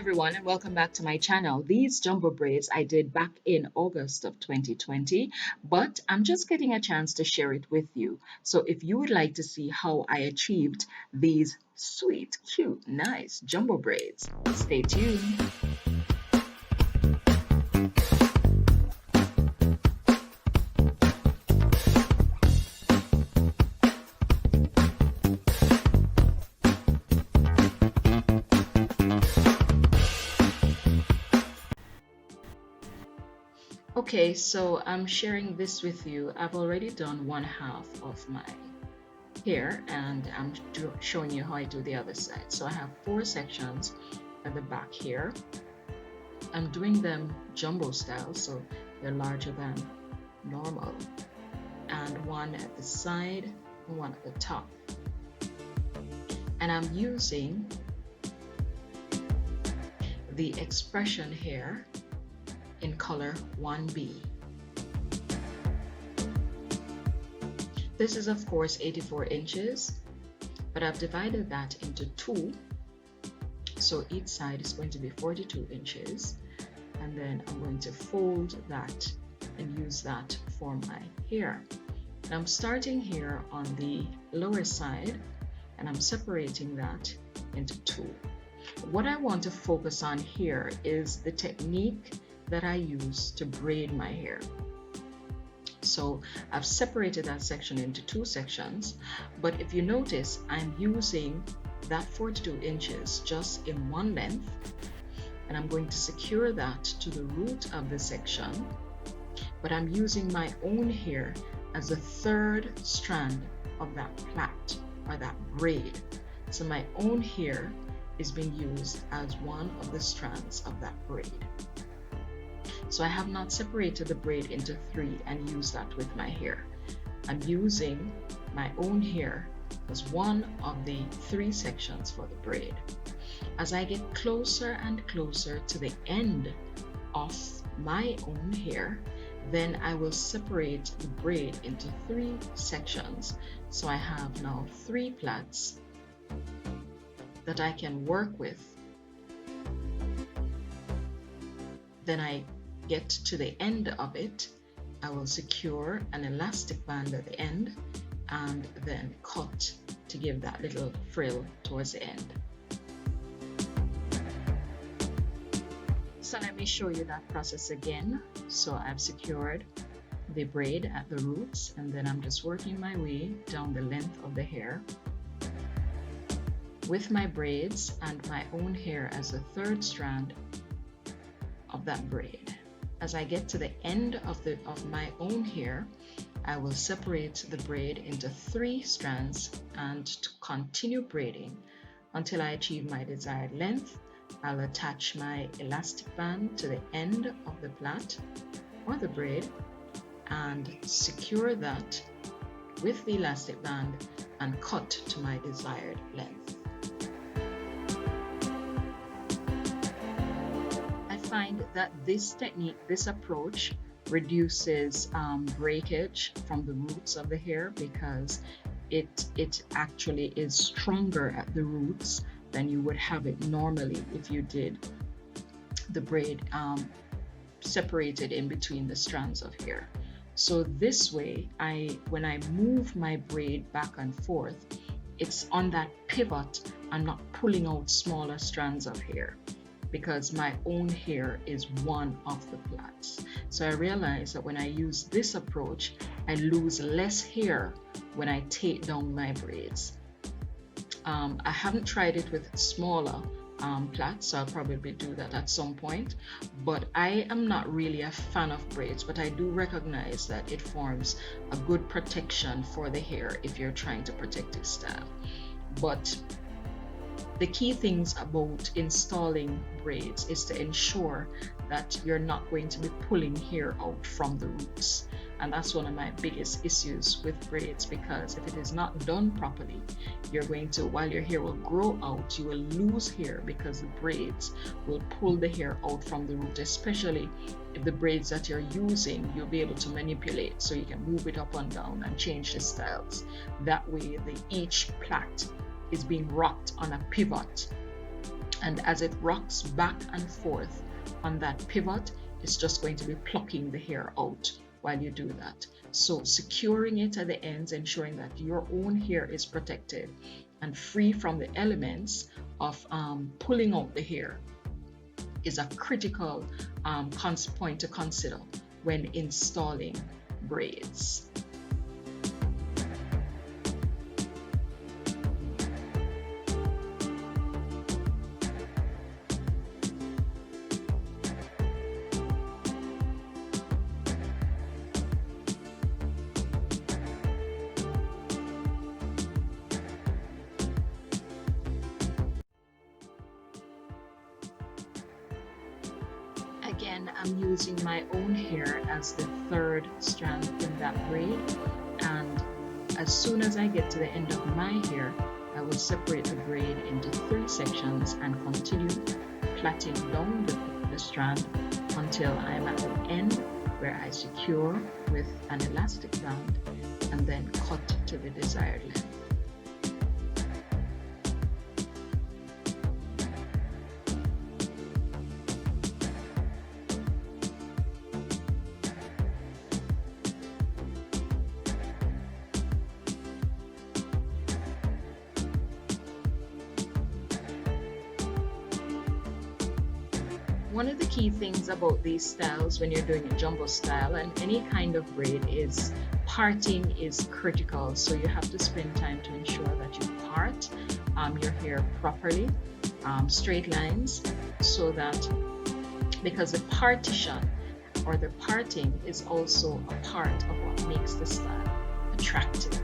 everyone, and welcome back to my channel. These jumbo braids I did back in August of 2020, but I'm just getting a chance to share it with you. So if you would like to see how I achieved these sweet, cute, nice jumbo braids, stay tuned. Okay, so I'm sharing this with you. I've already done one half of my hair and I'm showing you how I do the other side. So I have 4 sections at the back here. I'm doing them jumbo style, so they're larger than normal, and one at the side and one at the top. And I'm using the expression hair in color 1B. This is of course 84 inches, but I've divided that into 2. So each side is going to be 42 inches. And then I'm going to fold that and use that for my hair. And I'm starting here on the lower side and I'm separating that into 2. What I want to focus on here is the technique that I use to braid my hair. So I've separated that section into 2 sections, but if you notice, I'm using that 42 inches just in one length, and I'm going to secure that to the root of the section, but I'm using my own hair as a 3rd strand of that plait or that braid. So my own hair is being used as one of the strands of that braid. So I have not separated the braid into 3 and used that with my hair. I'm using my own hair as one of the 3 sections for the braid. As I get closer and closer to the end of my own hair, then I will separate the braid into 3 sections. So I have now 3 plaits that I can work with. Then I get to the end of it, I will secure an elastic band at the end and then cut to give that little frill towards the end. So let me show you that process again. So I've secured the braid at the roots and then I'm just working my way down the length of the hair with my braids and my own hair as a 3rd strand of that braid. As I get to the end of my own hair, I will separate the braid into 3 strands and to continue braiding until I achieve my desired length. I'll attach my elastic band to the end of the plait or the braid and secure that with the elastic band and cut to my desired length. Find that this technique, this approach reduces breakage from the roots of the hair because it actually is stronger at the roots than you would have it normally if you did the braid separated in between the strands of hair. So this way, when I move my braid back and forth, it's on that pivot. I'm not pulling out smaller strands of hair, because my own hair is one of the plaits. So I realize that when I use this approach, I lose less hair when I take down my braids. I haven't tried it with smaller plaits, so I'll probably do that at some point, but I am not really a fan of braids, but I do recognize that it forms a good protection for the hair if you're trying to protect your style. But the key things about installing braids is to ensure that you're not going to be pulling hair out from the roots. And that's one of my biggest issues with braids, because if it is not done properly, you're going to, while your hair will grow out, you will lose hair because the braids will pull the hair out from the root, especially if the braids that you're using, you'll be able to manipulate, so you can move it up and down and change the styles. That way, each plait is being rocked on a pivot And as it rocks back and forth on that pivot, it's just going to be plucking the hair out while you do that. So securing it at the ends, ensuring that your own hair is protected and free from the elements of pulling out the hair, is a critical point to consider when installing braids. Again, I'm using my own hair as the third strand in that braid, and as soon as I get to the end of my hair, I will separate the braid into 3 sections and continue plaiting down the strand until I'm at the end, where I secure with an elastic band and then cut to the desired length. One of the key things about these styles when you're doing a jumbo style and any kind of braid is parting is critical. So you have to spend time to ensure that you part your hair properly, straight lines, so that, because the partition or the parting is also a part of what makes the style attractive.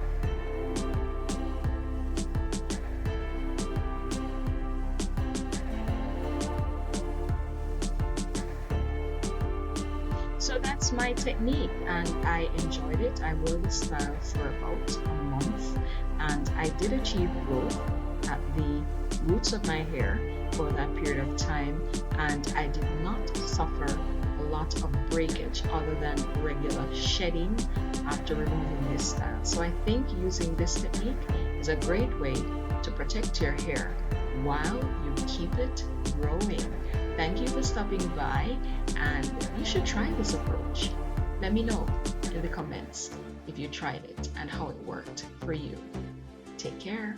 So that's my technique, and I enjoyed it. I wore this style for about a month, and I did achieve growth at the roots of my hair for that period of time, and I did not suffer a lot of breakage other than regular shedding after removing this style. So I think using this technique is a great way to protect your hair while you keep it growing. Thank you for stopping by, and you should try this approach. Let me know in the comments if you tried it and how it worked for you. Take care.